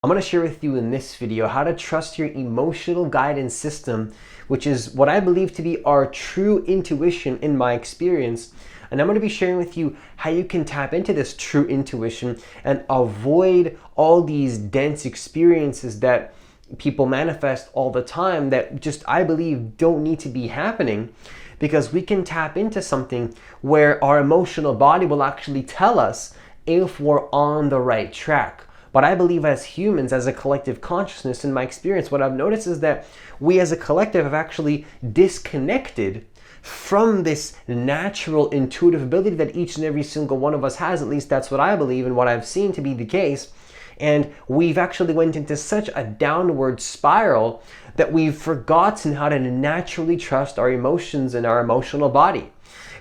I'm going to share with you in this video how to trust your emotional guidance system, which is what I believe to be our true intuition in my experience. And I'm going to be sharing with you how you can tap into this true intuition and avoid all these dense experiences that people manifest all the time that just, I believe, don't need to be happening, because we can tap into something where our emotional body will actually tell us if we're on the right track. But I believe as humans, as a collective consciousness, in my experience, what I've noticed is that we as a collective have actually disconnected from this natural intuitive ability that each and every single one of us has. At least that's what I believe and what I've seen to be the case. And we've actually went into such a downward spiral that we've forgotten how to naturally trust our emotions and our emotional body,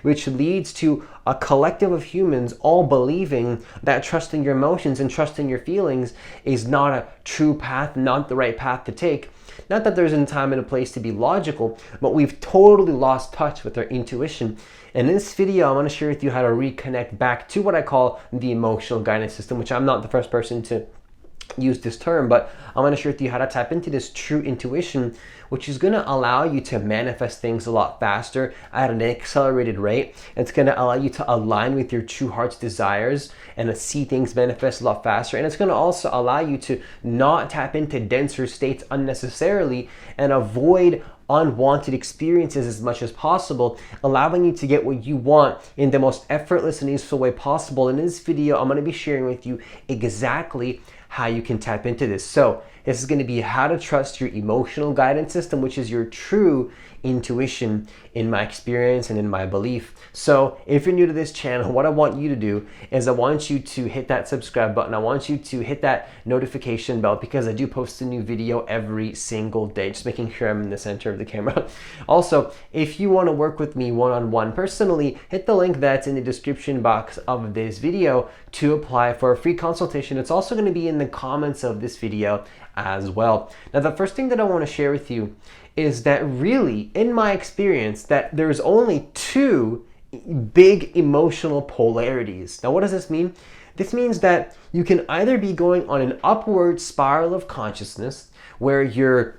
which leads to a collective of humans all believing that trusting your emotions and trusting your feelings is not a true path, not the right path to take. Not that there's a time and a place to be logical, but we've totally lost touch with our intuition. And in this video, I want to share with you how to reconnect back to what I call the emotional guidance system, which I'm not the first person to use this term, but I'm going to share with you how to tap into this true intuition, which is going to allow you to manifest things a lot faster at an accelerated rate. It's going to allow you to align with your true heart's desires and to see things manifest a lot faster. And it's going to also allow you to not tap into denser states unnecessarily and avoid unwanted experiences as much as possible, allowing you to get what you want in the most effortless and easeful way possible. And in this video, I'm going to be sharing with you exactly how you can tap into this. So this is going to be how to trust your emotional guidance system, which is your true intuition in my experience and in my belief. So if you're new to this channel, what I want you to do is I want you to hit that subscribe button. I want you to hit that notification bell, because I do post a new video every single day, just making sure I'm in the center of the camera. Also, if you want to work with me one-on-one personally, hit the link that's in the description box of this video to apply for a free consultation. It's also going to be in the comments of this video as well. Now, the first thing that I want to share with you is that really, in my experience, that there's only two big emotional polarities. Now, what does this mean? This means that you can either be going on an upward spiral of consciousness where you're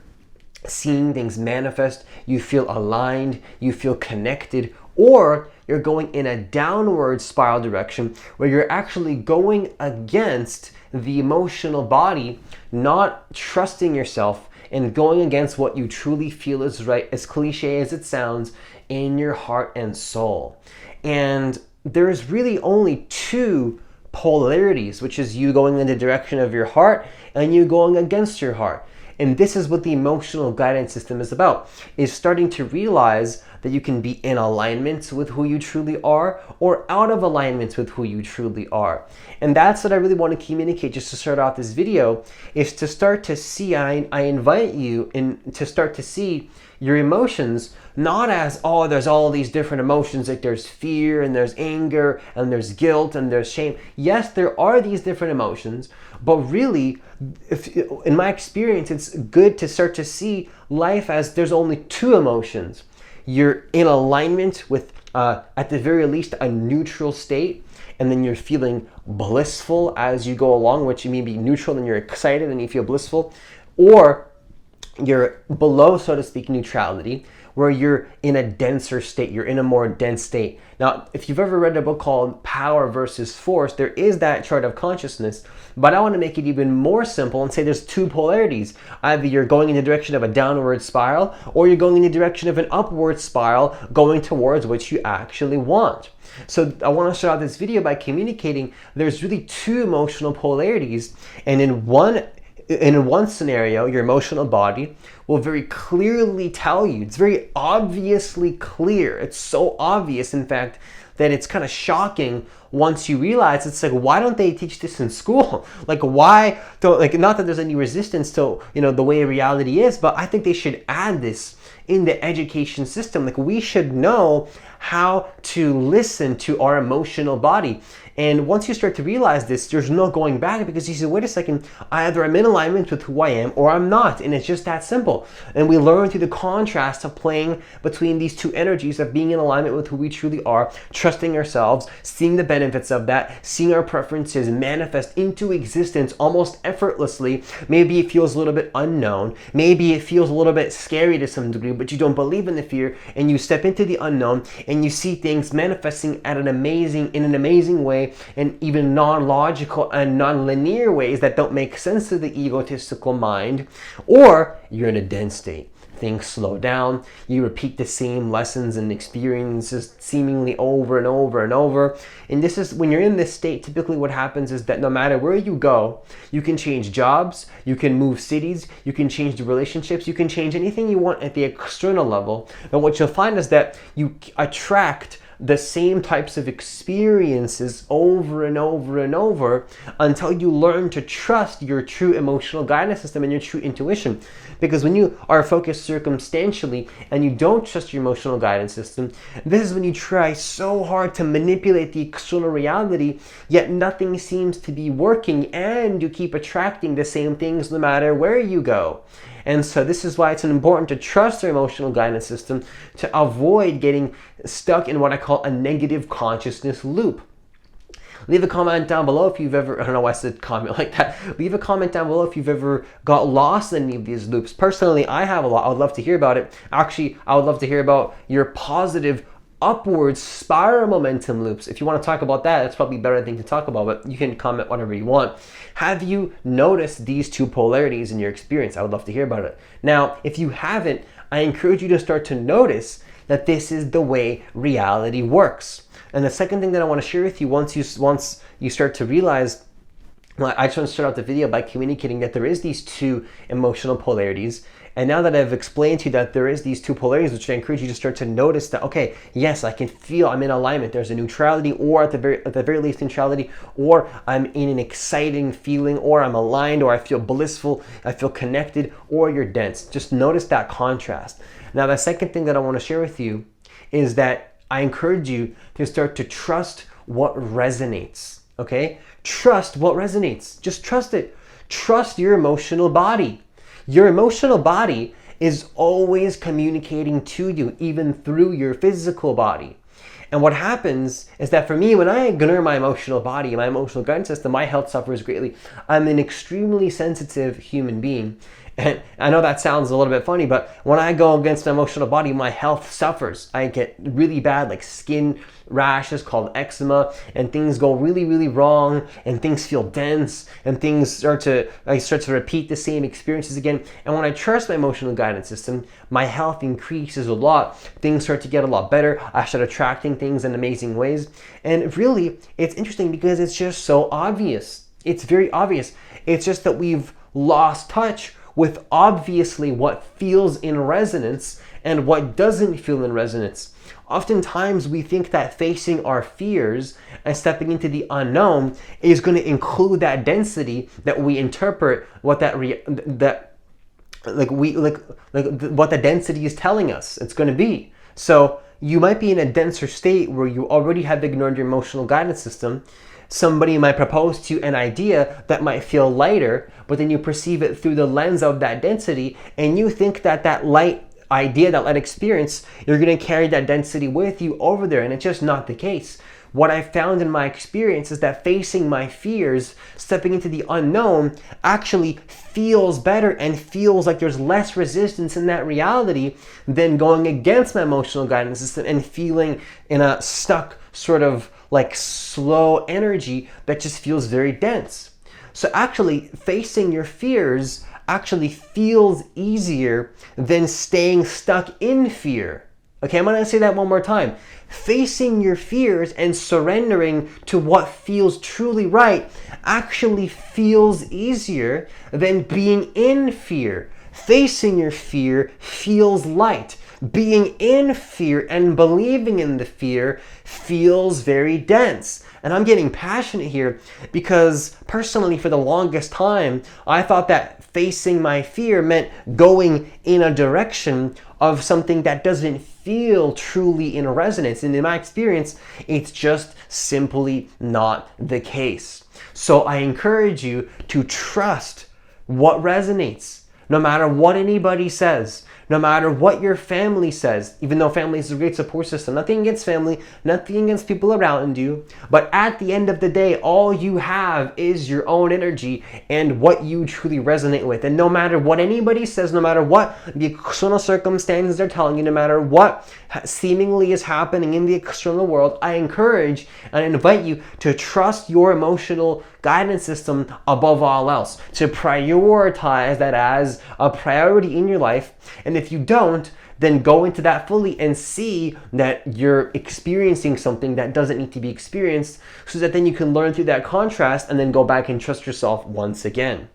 seeing things manifest, you feel aligned, you feel connected, or you're going in a downward spiral direction where you're actually going against the emotional body, not trusting yourself and going against what you truly feel is right, as cliche as it sounds, in your heart and soul. And there's really only two polarities, which is you going in the direction of your heart and you going against your heart. And this is what the emotional guidance system is about, is starting to realize that you can be in alignment with who you truly are or out of alignment with who you truly are. And that's what I really want to communicate just to start off this video, is to start to see, I invite you to start to see your emotions not as, oh, there's all these different emotions, like there's fear and there's anger and there's guilt and there's shame. Yes, there are these different emotions, but really, in my experience, it's good to start to see life as there's only two emotions. You're in alignment with, at the very least, a neutral state, and then you're feeling blissful as you go along, which you may be neutral and you're excited and you feel blissful, or you're below, so to speak, neutrality, where you're in a denser state, you're in a more dense state. Now, if you've ever read a book called Power versus Force, there is that chart of consciousness, but I want to make it even more simple and say there's two polarities. Either you're going in the direction of a downward spiral, or you're going in the direction of an upward spiral, going towards what you actually want. So I want to start out this video by communicating there's really two emotional polarities, and in one scenario, your emotional body will very clearly tell you, it's very obviously clear. It's so obvious, in fact, that it's kind of shocking once you realize. It's like, why don't they teach this in school? Like, why don't, like, not that there's any resistance to, the way reality is, but I think they should add this in the education system. Like, we should know how to listen to our emotional body. And once you start to realize this, there's no going back, because you say, wait a second, either I'm in alignment with who I am or I'm not. And it's just that simple. And we learn through the contrast of playing between these two energies of being in alignment with who we truly are, trusting ourselves, seeing the benefits of that, seeing our preferences manifest into existence almost effortlessly. Maybe it feels a little bit unknown. Maybe it feels a little bit scary to some degree, but you don't believe in the fear, and you step into the unknown and you see things manifesting in an amazing way, and even non-logical and non-linear ways that don't make sense to the egotistical mind. Or you're in a dense state. Things slow down. You repeat the same lessons and experiences seemingly over and over and over. And this is when you're in this state, typically what happens is that no matter where you go, you can change jobs, you can move cities, you can change the relationships, you can change anything you want at the external level. And what you'll find is that you attract the same types of experiences over and over and over until you learn to trust your true emotional guidance system and your true intuition. Because when you are focused circumstantially and you don't trust your emotional guidance system, this is when you try so hard to manipulate the external reality, yet nothing seems to be working, and you keep attracting the same things no matter where you go. And so this is why it's important to trust our emotional guidance system to avoid getting stuck in what I call a negative consciousness loop. Leave a comment down below if you've ever, I don't know why I said comment like that. Leave a comment down below if you've ever got lost in any of these loops. Personally, I have a lot. I would love to hear about it. Actually, I would love to hear about your positive upward spiral momentum loops. If you want to talk about that, that's probably a better thing to talk about, but you can comment whatever you want. Have you noticed these two polarities in your experience? I would love to hear about it. Now, if you haven't, I encourage you to start to notice that this is the way reality works. And the second thing that I want to share with you, once you start to realize, well, I just want to start out the video by communicating that there is these two emotional polarities. And now that I've explained to you that there is these two polarities, which I encourage you to start to notice that, okay, yes, I can feel I'm in alignment. There's a neutrality, or at the very least neutrality, or I'm in an exciting feeling, or I'm aligned, or I feel blissful, I feel connected, or you're dense. Just notice that contrast. Now, the second thing that I want to share with you is that I encourage you to start to trust what resonates, okay? Trust what resonates. Just trust it. Trust your emotional body. Your emotional body is always communicating to you, even through your physical body. And what happens is that for me, when I ignore my emotional body, my emotional guidance system, my health suffers greatly. I'm an extremely sensitive human being. And I know that sounds a little bit funny, but when I go against my emotional body, my health suffers. I get really bad, like skin rashes called eczema, and things go really, really wrong, and things feel dense, and I start to repeat the same experiences again. And when I trust my emotional guidance system, my health increases a lot. Things start to get a lot better. I start attracting things in amazing ways. And really, it's interesting because it's just so obvious. It's very obvious. It's just that we've lost touch with obviously what feels in resonance and what doesn't feel in resonance. Oftentimes we think that facing our fears and stepping into the unknown is going to include that density that we interpret what what the density is telling us it's going to be. So you might be in a denser state where you already have ignored your emotional guidance system. Somebody might propose to you an idea that might feel lighter, but then you perceive it through the lens of that density, and you think that that light idea, that light experience, you're going to carry that density with you over there, and it's just not the case. What I found in my experience is that facing my fears, stepping into the unknown, actually feels better and feels like there's less resistance in that reality than going against my emotional guidance system and feeling in a stuck sort of like slow energy that just feels very dense. So actually facing your fears actually feels easier than staying stuck in fear. Okay, I'm gonna say that one more time. Facing your fears and surrendering to what feels truly right actually feels easier than being in fear. Facing your fear feels light. Being in fear and believing in the fear feels very dense. And I'm getting passionate here because personally, for the longest time, I thought that facing my fear meant going in a direction of something that doesn't feel truly in resonance. And in my experience, it's just simply not the case. So I encourage you to trust what resonates, no matter what anybody says, no matter what your family says, even though family is a great support system. Nothing against family, nothing against people around you. But at the end of the day, all you have is your own energy and what you truly resonate with. And no matter what anybody says, no matter what the external circumstances are telling you, no matter what seemingly is happening in the external world, I encourage and invite you to trust your emotional guidance system above all else, to prioritize that as a priority in your life. And if you don't, then go into that fully and see that you're experiencing something that doesn't need to be experienced, so that then you can learn through that contrast and then go back and trust yourself once again.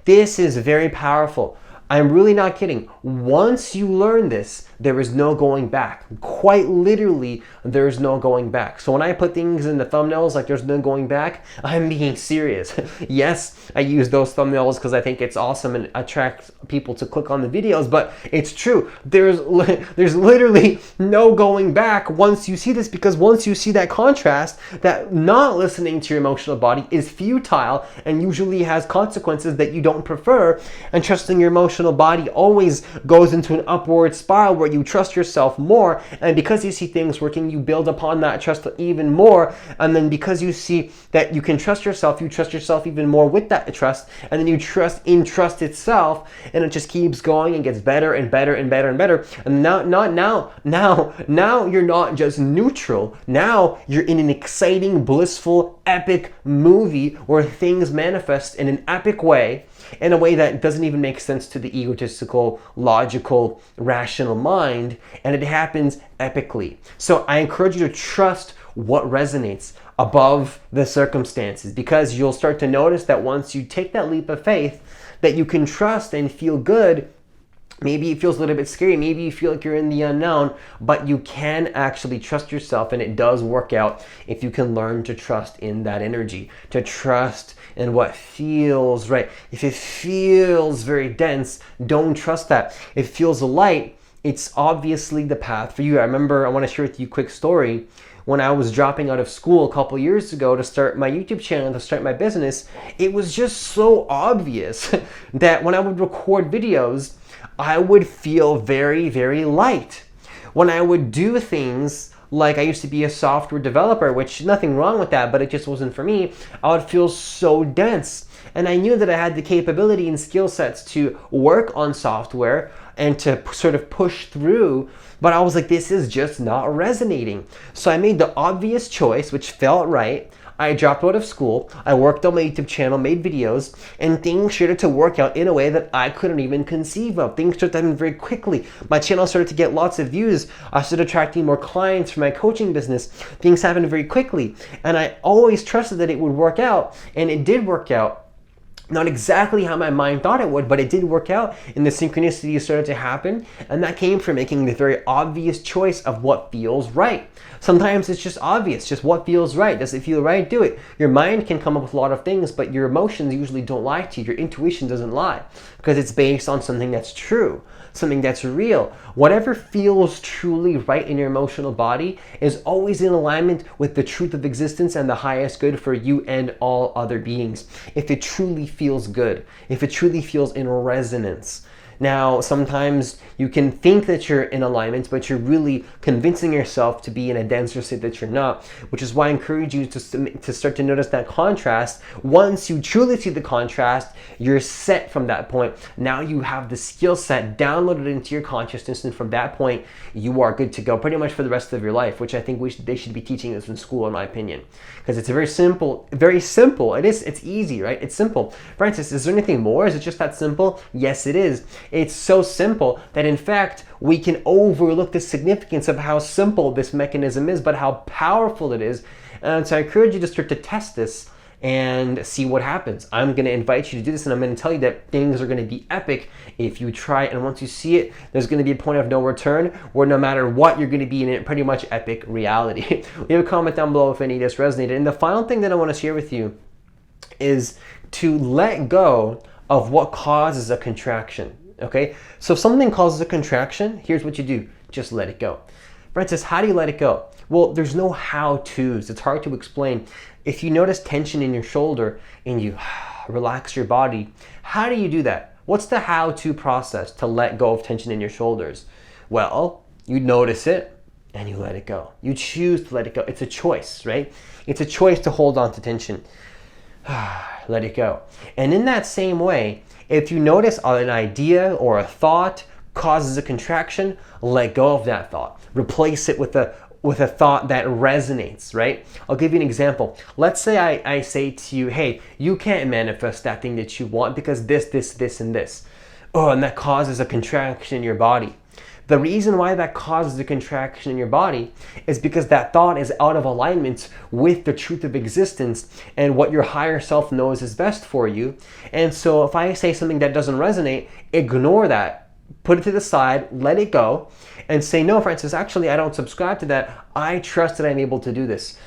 This is very powerful. I'm really not kidding. Once you learn this, there is no going back. Quite literally, there's no going back. So when I put things in the thumbnails like there's no going back, I'm being serious. Yes, I use those thumbnails because I think it's awesome and attracts people to click on the videos, but it's true. There's literally no going back once you see this, because once you see that contrast, that not listening to your emotional body is futile and usually has consequences that you don't prefer, and trusting your emotional body always goes into an upward spiral where you trust yourself more, and because you see things working, you build upon that trust even more, and then because you see that you can trust yourself, you trust yourself even more with that trust, and then you trust in trust itself, and it just keeps going and gets better and better and better and better. And now you're not just neutral. Now you're in an exciting, blissful, epic movie where things manifest in an epic way, in a way that doesn't even make sense to the egotistical, logical, rational mind, and it happens epically. So I encourage you to trust what resonates above the circumstances, because you'll start to notice that once you take that leap of faith, that you can trust and feel good. Maybe it feels a little bit scary, maybe you feel like you're in the unknown, but you can actually trust yourself, and it does work out if you can learn to trust in that energy, to trust in what feels right. If it feels very dense, don't trust that. If it feels light, it's obviously the path for you. I want to share with you a quick story. When I was dropping out of school a couple years ago to start my YouTube channel, to start my business, it was just so obvious that when I would record videos, I would feel very, very light. When I would do things like I used to be a software developer, which nothing wrong with that, but it just wasn't for me, I would feel so dense. And I knew that I had the capability and skill sets to work on software and to sort of push through, but I was like, this is just not resonating. So I made the obvious choice, which felt right. I dropped out of school, I worked on my YouTube channel, made videos, and things started to work out in a way that I couldn't even conceive of. Things started happening very quickly. My channel started to get lots of views. I started attracting more clients for my coaching business. Things happened very quickly. And I always trusted that it would work out, and it did work out. Not exactly how my mind thought it would, but it did work out, and the synchronicity started to happen, and that came from making the very obvious choice of what feels right. Sometimes it's just obvious, just what feels right. Does it feel right? Do it. Your mind can come up with a lot of things, but your emotions usually don't lie to you. Your intuition doesn't lie, because it's based on something that's true, something that's real. Whatever feels truly right in your emotional body is always in alignment with the truth of existence and the highest good for you and all other beings. If it truly feels good, if it truly feels in resonance. Now, sometimes you can think that you're in alignment, but you're really convincing yourself to be in a denser state that you're not, which is why I encourage you to start to notice that contrast. Once you truly see the contrast, you're set from that point. Now you have the skill set downloaded into your consciousness, and from that point, you are good to go pretty much for the rest of your life, which I think they should be teaching us in school, in my opinion. Because it's a very simple. It's easy, right? It's simple. Francis, is there anything more? Is it just that simple? Yes, it is. It's so simple that in fact we can overlook the significance of how simple this mechanism is, but how powerful it is. And so I encourage you to start to test this and see what happens. I'm going to invite you to do this, and I'm going to tell you that things are going to be epic if you try it. And once you see it, there's going to be a point of no return where no matter what, you're going to be in a pretty much epic reality. Leave a comment down below if any of this resonated. And the final thing that I want to share with you is to let go of what causes a contraction. okay? So if something causes a contraction, here's what you do. Just let it go. Francis, how do you let it go? Well, there's no how-tos. It's hard to explain. If you notice tension in your shoulder and you relax your body, how do you do that? What's the how-to process to let go of tension in your shoulders? Well, you notice it and you let it go. You choose to let it go. It's a choice, right? It's a choice to hold on to tension. Let it go. And in that same way, if you notice an idea or a thought causes a contraction, let go of that thought. Replace it with a thought that resonates, right? I'll give you an example. Let's say I say to you, hey, you can't manifest that thing that you want because this, and this. Oh, and that causes a contraction in your body. The reason why that causes a contraction in your body is because that thought is out of alignment with the truth of existence and what your higher self knows is best for you. And so if I say something that doesn't resonate, ignore that, put it to the side, let it go, and say, no, Francis, actually, I don't subscribe to that. I trust that I'm able to do this.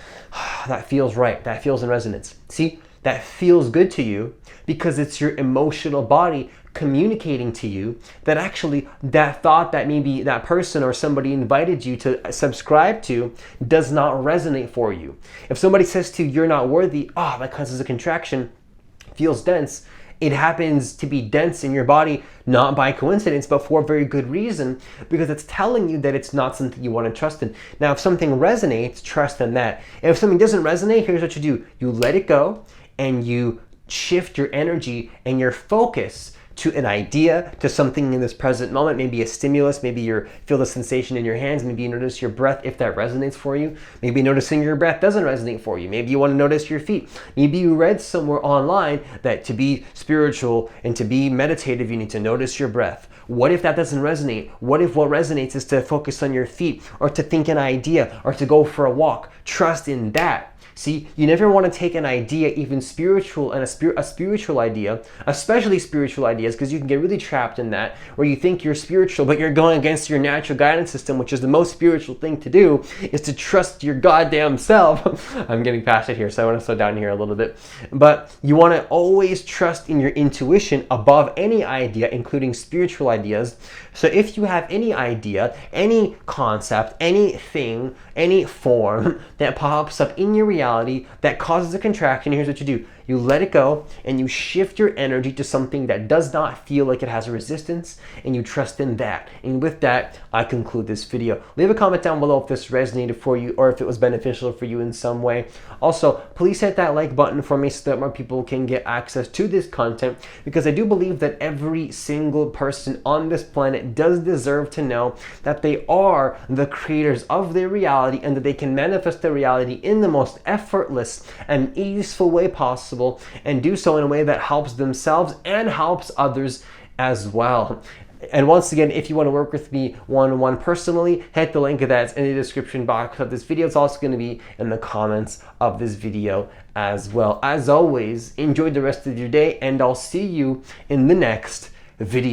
That feels right. That feels in resonance. See, that feels good to you because it's your emotional body communicating to you that actually that thought that maybe that person or somebody invited you to subscribe to does not resonate for you. If somebody says to you, you're not worthy, that causes a contraction, feels dense. It happens to be dense in your body, not by coincidence, but for a very good reason, because it's telling you that it's not something you want to trust in. Now, if something resonates, trust in that. If something doesn't resonate, here's what you do. You let it go and you shift your energy and your focus to an idea, to something in this present moment, maybe a stimulus, maybe you feel the sensation in your hands, maybe you notice your breath if that resonates for you, maybe noticing your breath doesn't resonate for you, maybe you want to notice your feet, maybe you read somewhere online that to be spiritual and to be meditative, you need to notice your breath. What if that doesn't resonate? What if what resonates is to focus on your feet or to think an idea or to go for a walk? Trust in that. See, you never want to take an idea, even spiritual, and a spiritual idea, especially spiritual ideas, because you can get really trapped in that, where you think you're spiritual, but you're going against your natural guidance system, which is the most spiritual thing to do, is to trust your goddamn self. I'm getting past it here, so I want to slow down here a little bit. But you want to always trust in your intuition above any idea, including spiritual ideas. So if you have any idea, any concept, anything, any form that pops up in your reality that causes a contraction, here's what you do. You let it go and you shift your energy to something that does not feel like it has a resistance, and you trust in that. And with that, I conclude this video. Leave a comment down below if this resonated for you or if it was beneficial for you in some way. Also, please hit that like button for me so that more people can get access to this content, because I do believe that every single person on this planet does deserve to know that they are the creators of their reality and that they can manifest their reality in the most effortless and easeful way possible, and do so in a way that helps themselves and helps others as well. And once again, if you want to work with me one-on-one personally, hit the link that's in the description box of this video. It's also going to be in the comments of this video as well. As always, enjoy the rest of your day, and I'll see you in the next video.